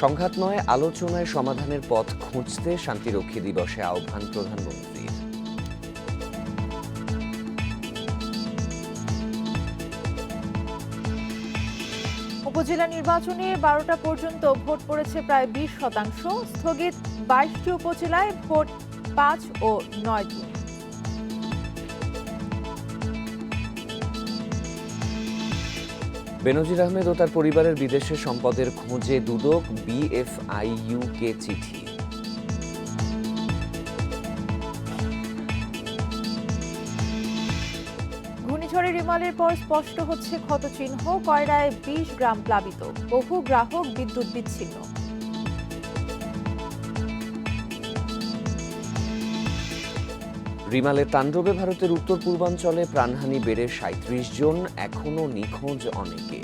সংঘাত নয়, আলোচনায় সমাধানের পথ খুঁজতে শান্তিরক্ষী দিবসে আহ্বান প্রধানমন্ত্রীর। উপজেলা নির্বাচনে 12টা পর্যন্ত ভোট পড়েছে প্রায় 20%। স্থগিত 22টি উপজেলায় ভোট 5 ও 9 জুন। বেনজির আহমেদ ও তার পরিবারের বিদেশে সম্পদের খোঁজে দুদক, বিএফআইইউকে চিঠি। ঘূর্ণিঝড়ে রিমালের পর স্পষ্ট হচ্ছে ক্ষতচিহ্ন। কয়রায় 20 গ্রাম প্লাবিত, বহু গ্রাহক বিদ্যুৎ বিচ্ছিন্ন। রিমালের তাণ্ডবে ভারতের উত্তর পূর্বাঞ্চলে প্রাণহানি বেড়ে 37 জন, এখনও নিখোঁজ অনেকে।